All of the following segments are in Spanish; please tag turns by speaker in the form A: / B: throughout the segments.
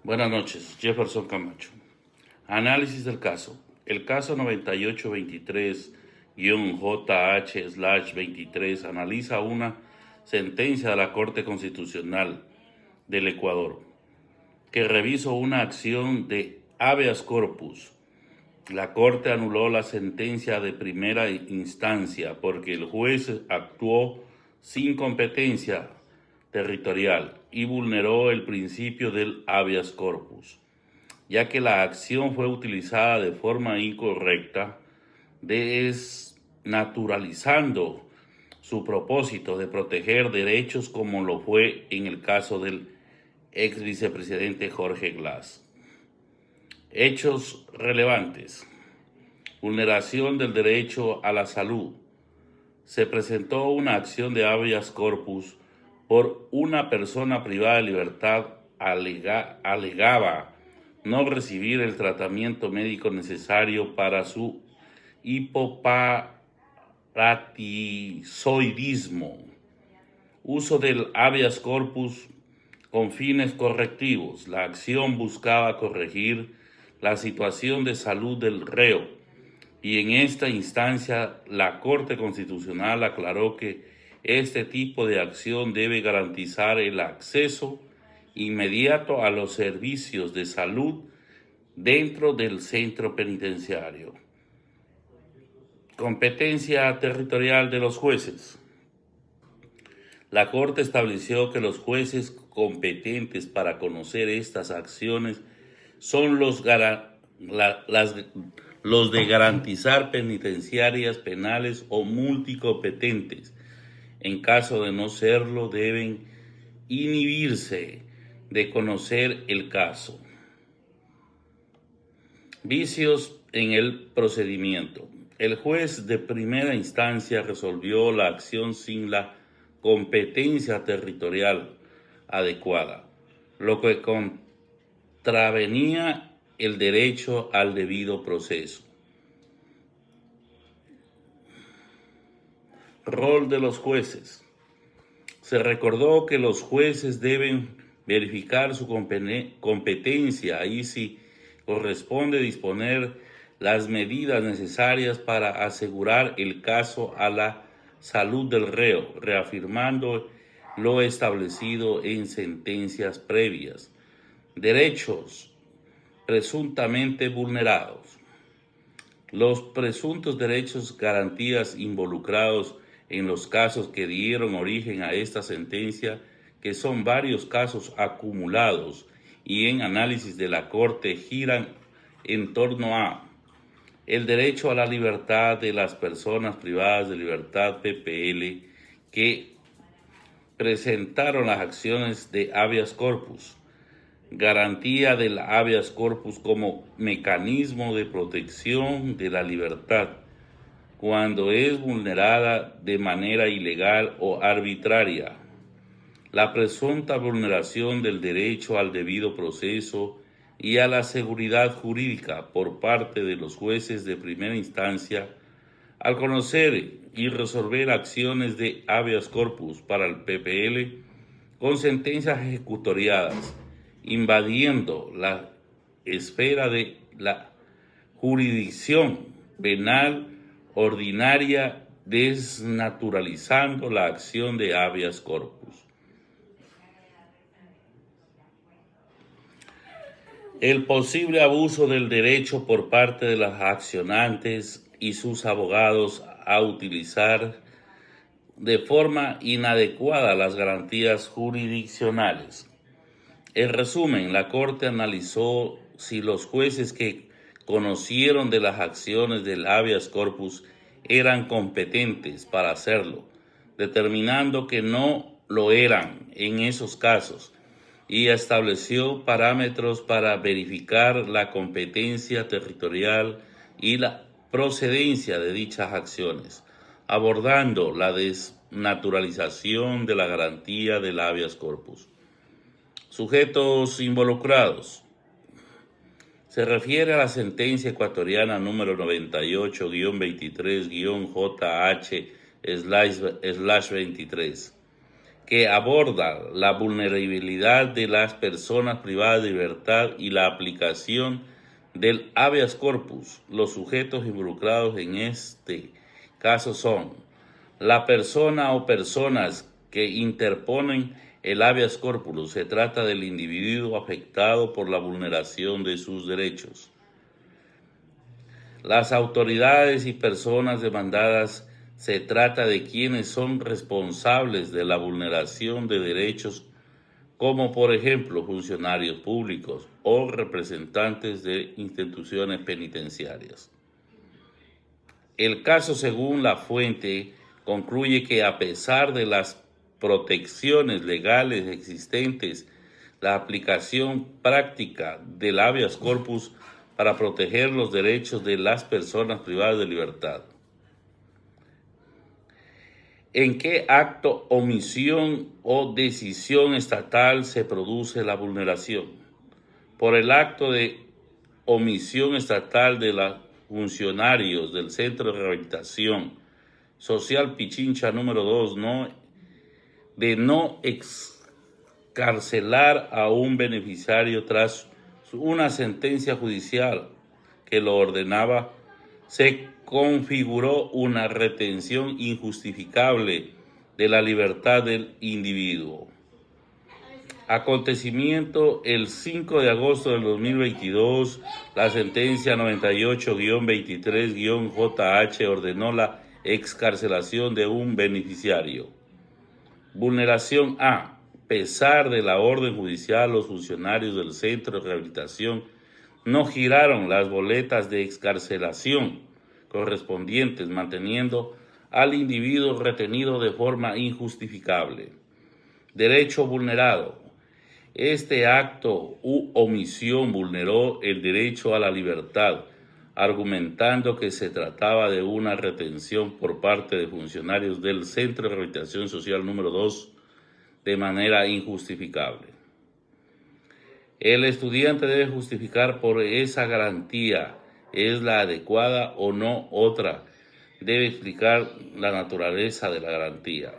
A: Buenas noches, Jefferson Camacho. Análisis del caso. El caso 9823-JH/23 analiza una sentencia de la Corte Constitucional del Ecuador que revisó una acción de habeas corpus. La Corte anuló la sentencia de primera instancia porque el juez actuó sin competencia territorial y vulneró el principio del habeas corpus, ya que la acción fue utilizada de forma incorrecta, desnaturalizando su propósito de proteger derechos como lo fue en el caso del ex vicepresidente Jorge Glass. Hechos relevantes. Vulneración del derecho a la salud. Se presentó una acción de habeas corpus por una persona privada de libertad alegaba no recibir el tratamiento médico necesario para su hipoparatizoidismo. Uso del habeas corpus con fines correctivos. La acción buscaba corregir la situación de salud del reo y en esta instancia la Corte Constitucional aclaró que este tipo de acción debe garantizar el acceso inmediato a los servicios de salud dentro del centro penitenciario. Competencia territorial de los jueces. La Corte estableció que los jueces competentes para conocer estas acciones son los de garantizar penitenciarias, penales o multicompetentes. En caso de no serlo, deben inhibirse de conocer el caso. Vicios en el procedimiento. El juez de primera instancia resolvió la acción sin la competencia territorial adecuada, lo que contravenía el derecho al debido proceso. Rol de los jueces. Se recordó que los jueces deben verificar su competencia y si corresponde disponer las medidas necesarias para asegurar el caso a la salud del reo, reafirmando lo establecido en sentencias previas. Derechos presuntamente vulnerados. Los presuntos derechos garantías involucrados en los casos que dieron origen a esta sentencia, que son varios casos acumulados y en análisis de la Corte, giran en torno a el derecho a la libertad de las personas privadas de libertad PPL que presentaron las acciones de habeas corpus, garantía del habeas corpus como mecanismo de protección de la libertad cuando es vulnerada de manera ilegal o arbitraria, la presunta vulneración del derecho al debido proceso y a la seguridad jurídica por parte de los jueces de primera instancia al conocer y resolver acciones de habeas corpus para el PPL con sentencias ejecutoriadas, invadiendo la esfera de la jurisdicción penal ordinaria, desnaturalizando la acción de habeas corpus. El posible abuso del derecho por parte de los accionantes y sus abogados a utilizar de forma inadecuada las garantías jurisdiccionales. En resumen, la Corte analizó si los jueces que conocieron de las acciones del habeas corpus eran competentes para hacerlo, determinando que no lo eran en esos casos, y estableció parámetros para verificar la competencia territorial y la procedencia de dichas acciones, abordando la desnaturalización de la garantía del habeas corpus. Sujetos involucrados. Se refiere a la sentencia ecuatoriana número 98-23-JH/23, que aborda la vulnerabilidad de las personas privadas de libertad y la aplicación del habeas corpus. Los sujetos involucrados en este caso son la persona o personas que interponen el habeas corpus. Se trata del individuo afectado por la vulneración de sus derechos. Las autoridades y personas demandadas. Se trata de quienes son responsables de la vulneración de derechos, como por ejemplo funcionarios públicos o representantes de instituciones penitenciarias. El caso, según la fuente, concluye que a pesar de las protecciones legales existentes, la aplicación práctica del habeas corpus para proteger los derechos de las personas privadas de libertad. ¿En qué acto, omisión o decisión estatal se produce la vulneración? Por el acto de omisión estatal de los funcionarios del Centro de Rehabilitación Social Pichincha número 2, de no excarcelar a un beneficiario tras una sentencia judicial que lo ordenaba, se configuró una retención injustificable de la libertad del individuo. Acontecimiento: el 5 de agosto del 2022, la sentencia 98-23-JH ordenó la excarcelación de un beneficiario. Vulneración A. A pesar de la orden judicial, los funcionarios del Centro de Rehabilitación no giraron las boletas de excarcelación correspondientes, manteniendo al individuo retenido de forma injustificable. Derecho vulnerado. Este acto u omisión vulneró el derecho a la libertad, argumentando que se trataba de una retención por parte de funcionarios del Centro de Rehabilitación Social número 2 de manera injustificable. El estudiante debe justificar por esa garantía es la adecuada o no otra. Debe explicar la naturaleza de la garantía.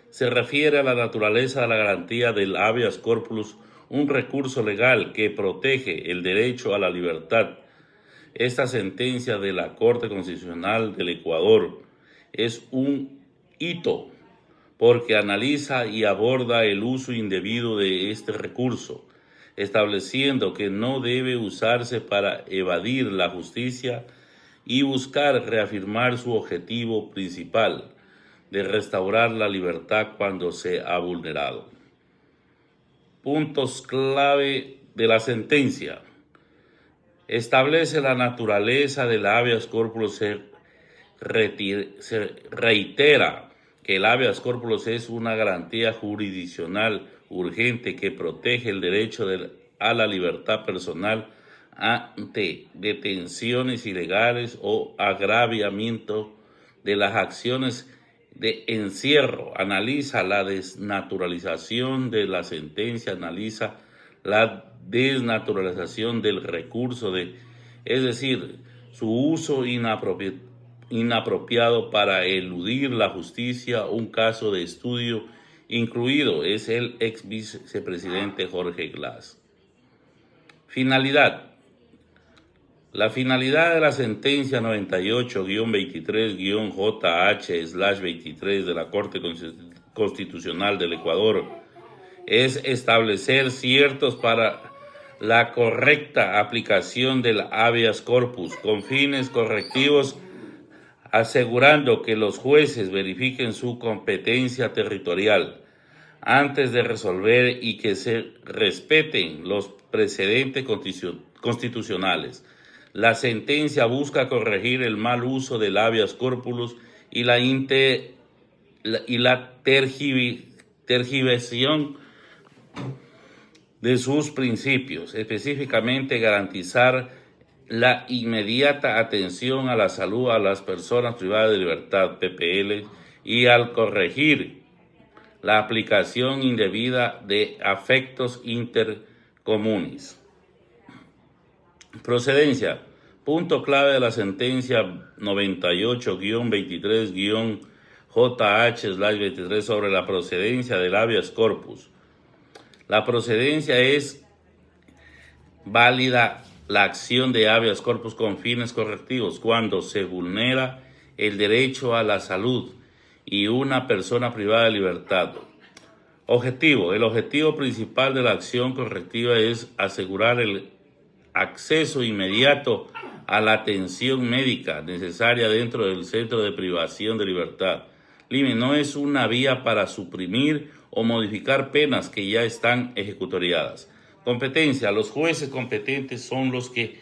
A: Se refiere a la naturaleza de la garantía del habeas corpus, un recurso legal que protege el derecho a la libertad. Esta sentencia de la Corte Constitucional del Ecuador es un hito porque analiza y aborda el uso indebido de este recurso, estableciendo que no debe usarse para evadir la justicia y buscar reafirmar su objetivo principal de restaurar la libertad cuando se ha vulnerado. Puntos clave de la sentencia. Establece la naturaleza del habeas corpus. Se reitera que el habeas corpus es una garantía jurisdiccional urgente que protege el derecho a la libertad personal ante detenciones ilegales o agraviamiento de las acciones de encierro. Analiza la desnaturalización de la sentencia, analiza la desnaturalización del recurso, es decir, su uso inapropiado para eludir la justicia. Un caso de estudio incluido es el ex vicepresidente Jorge Glass. Finalidad. La finalidad de la sentencia 98-23-JH/23 de la Corte Constitucional del Ecuador es establecer ciertos para la correcta aplicación del habeas corpus con fines correctivos, asegurando que los jueces verifiquen su competencia territorial antes de resolver y que se respeten los precedentes constitucionales. La sentencia busca corregir el mal uso del habeas corpus y la tergiversación de sus principios, específicamente garantizar la inmediata atención a la salud a las personas privadas de libertad, PPL, y al corregir la aplicación indebida de afectos intercomunes. Procedencia. Punto clave de la sentencia 98-23-JH JH/23 sobre la procedencia del habeas corpus. La procedencia es válida la acción de habeas corpus con fines correctivos cuando se vulnera el derecho a la salud y una persona privada de libertad. Objetivo. El objetivo principal de la acción correctiva es asegurar el acceso inmediato a la atención médica necesaria dentro del centro de privación de libertad. No es una vía para suprimir o modificar penas que ya están ejecutoriadas. Competencia. Los jueces competentes son los que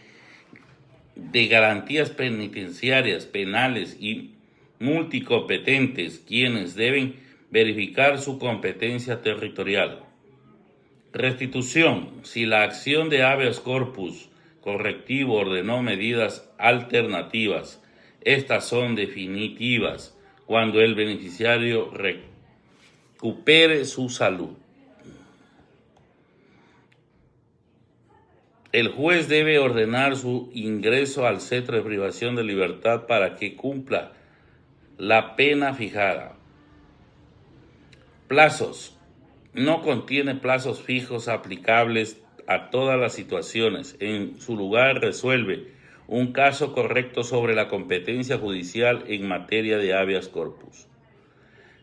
A: de garantías penitenciarias, penales y multicompetentes, quienes deben verificar su competencia territorial. Restitución. Si la acción de habeas corpus correctivo ordenó medidas alternativas, estas son definitivas cuando el beneficiario recupere su salud. El juez debe ordenar su ingreso al centro de privación de libertad para que cumpla la pena fijada. Plazos. No contiene plazos fijos aplicables a todas las situaciones. En su lugar resuelve un caso correcto sobre la competencia judicial en materia de habeas corpus.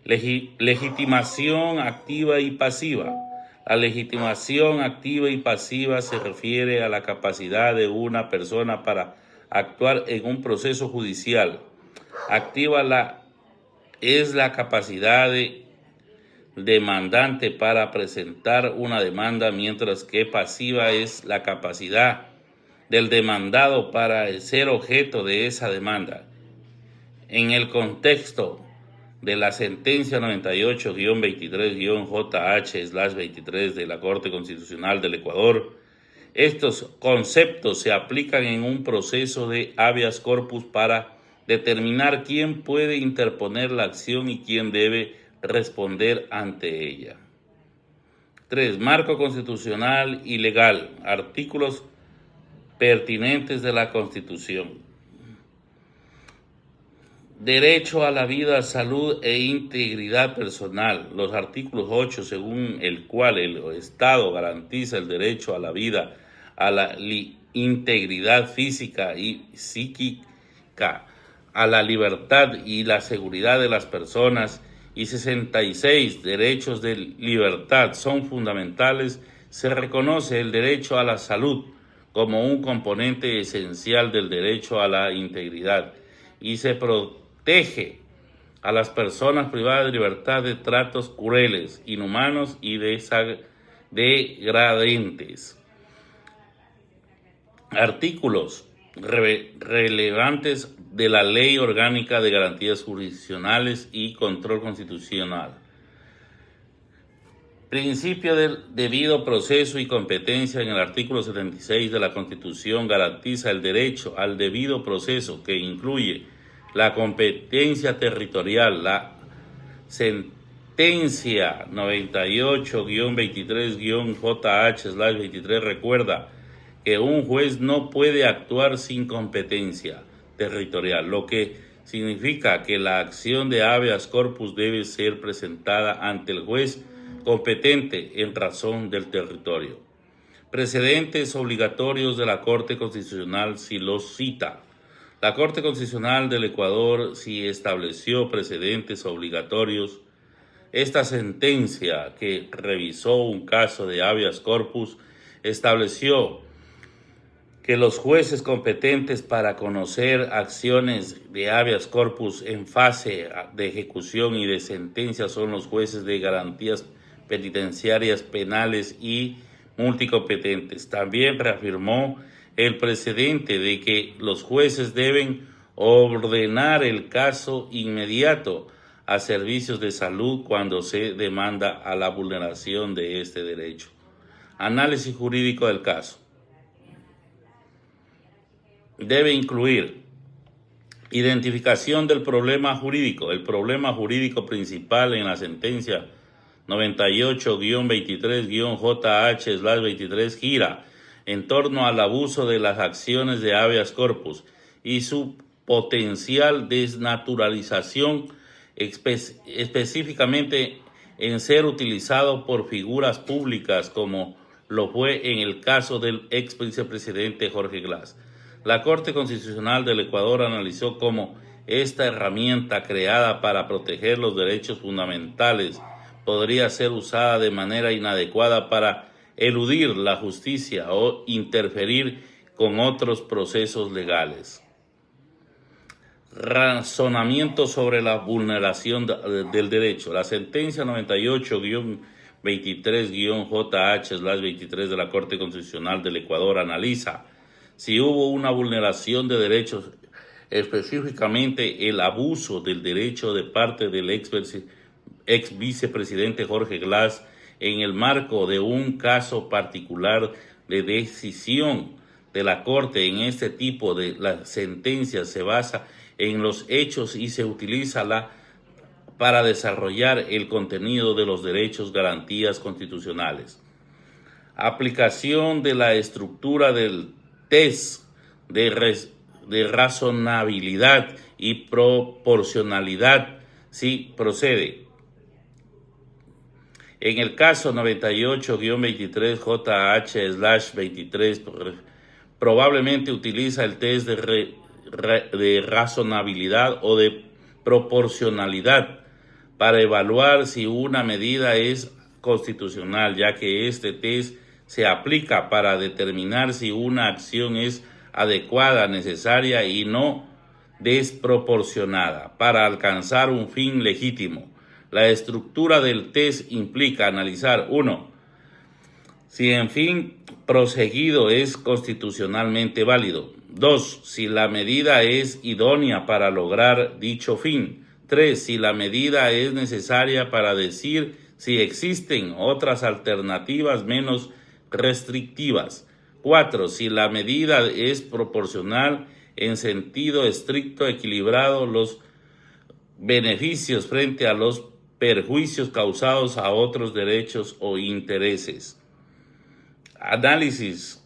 A: Legitimación activa y pasiva. La legitimación activa y pasiva se refiere a la capacidad de una persona para actuar en un proceso judicial. Activa es la capacidad de demandante para presentar una demanda, mientras que pasiva es la capacidad del demandado para ser objeto de esa demanda. En el contexto de la sentencia 98-23-JH/23 de la Corte Constitucional del Ecuador, estos conceptos se aplican en un proceso de habeas corpus para determinar quién puede interponer la acción y quién debe responder ante ella. 3. Marco constitucional y legal. Artículos pertinentes de la Constitución. Derecho a la vida, salud e integridad personal. Los artículos 8, según el cual el Estado garantiza el derecho a la vida, a la integridad física y psíquica, a la libertad y la seguridad de las personas, y 66 derechos de libertad son fundamentales. Se reconoce el derecho a la salud como un componente esencial del derecho a la integridad y se protege a las personas privadas de libertad de tratos crueles, inhumanos y degradantes. Artículos relevantes de la Ley Orgánica de Garantías Jurisdiccionales y Control Constitucional. Principio del debido proceso y competencia. En el artículo 76 de la Constitución garantiza el derecho al debido proceso, que incluye la competencia territorial. La sentencia 98-23-JH/23 recuerda que un juez no puede actuar sin competencia territorial, lo que significa que la acción de habeas corpus debe ser presentada ante el juez competente en razón del territorio. Precedentes obligatorios de la Corte Constitucional si los cita. La Corte Constitucional del Ecuador sí estableció precedentes obligatorios. Esta sentencia, que revisó un caso de habeas corpus, estableció que los jueces competentes para conocer acciones de habeas corpus en fase de ejecución y de sentencia son los jueces de garantías penitenciarias, penales y multicompetentes. También reafirmó el precedente de que los jueces deben ordenar el caso inmediato a servicios de salud cuando se demanda a la vulneración de este derecho. Análisis jurídico del caso. Debe incluir identificación del problema jurídico. El problema jurídico principal en la sentencia 98-23-JH/23 gira en torno al abuso de las acciones de habeas corpus y su potencial desnaturalización específicamente en ser utilizado por figuras públicas como lo fue en el caso del ex vicepresidente Jorge Glass. La Corte Constitucional del Ecuador analizó cómo esta herramienta creada para proteger los derechos fundamentales podría ser usada de manera inadecuada para eludir la justicia o interferir con otros procesos legales. Razonamiento sobre la vulneración del derecho. La sentencia 98-23-JH/23 de la Corte Constitucional del Ecuador analiza si hubo una vulneración de derechos, específicamente el abuso del derecho de parte del ex vicepresidente Jorge Glass en el marco de un caso particular de decisión de la Corte. En este tipo de la sentencia se basa en los hechos y se utiliza para desarrollar el contenido de los derechos, garantías constitucionales. Aplicación de la estructura del test de razonabilidad y proporcionalidad si procede. En el caso 98-23-JH/23 probablemente utiliza el test de razonabilidad o de proporcionalidad para evaluar si una medida es constitucional, ya que este test se aplica para determinar si una acción es adecuada, necesaria y no desproporcionada para alcanzar un fin legítimo. La estructura del test implica analizar 1. Si el fin proseguido es constitucionalmente válido. 2. Si la medida es idónea para lograr dicho fin. 3. Si la medida es necesaria para decir si existen otras alternativas menos restrictivas. 4. Si la medida es proporcional en sentido estricto, equilibrado los beneficios frente a los perjuicios causados a otros derechos o intereses. Análisis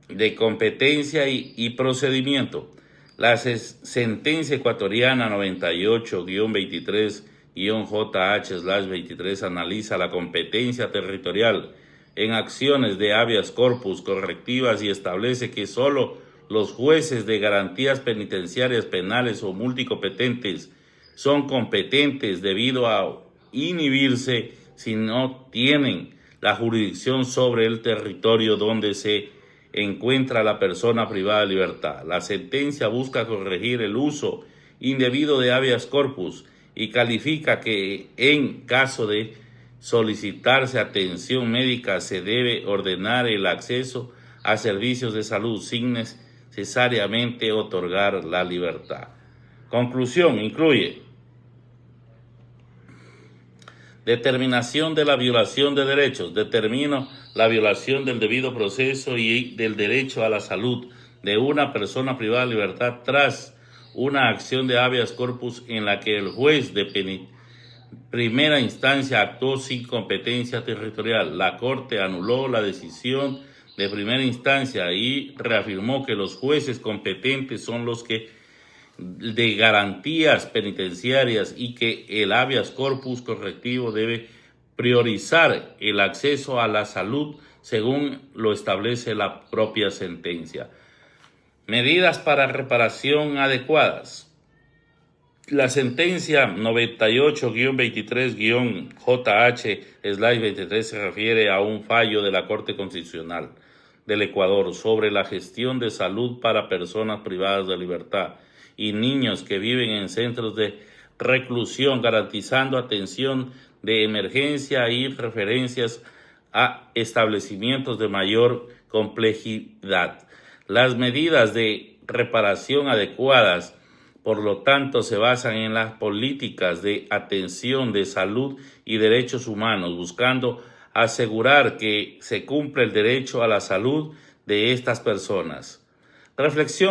A: de competencia y procedimiento. La sentencia ecuatoriana 98-23-JH/23 analiza la competencia territorial en acciones de habeas corpus correctivas y establece que solo los jueces de garantías penitenciarias penales o multicompetentes son competentes debido a inhibirse si no tienen la jurisdicción sobre el territorio donde se encuentra la persona privada de libertad. La sentencia busca corregir el uso indebido de habeas corpus y califica que en caso de solicitarse atención médica se debe ordenar el acceso a servicios de salud sin necesariamente otorgar la libertad. Conclusión incluye determinación de la violación de derechos. Determino la violación del debido proceso y del derecho a la salud de una persona privada de libertad tras una acción de habeas corpus en la que el juez de primera instancia actuó sin competencia territorial. La Corte anuló la decisión de primera instancia y reafirmó que los jueces competentes son los que de garantías penitenciarias y que el habeas corpus correctivo debe priorizar el acceso a la salud según lo establece la propia sentencia. Medidas para reparación adecuadas. La sentencia 98-23-JH/23 se refiere a un fallo de la Corte Constitucional del Ecuador sobre la gestión de salud para personas privadas de libertad y niños que viven en centros de reclusión, garantizando atención de emergencia y referencias a establecimientos de mayor complejidad. Las medidas de reparación adecuadas, por lo tanto, se basan en las políticas de atención de salud y derechos humanos, buscando asegurar que se cumple el derecho a la salud de estas personas. Reflexión.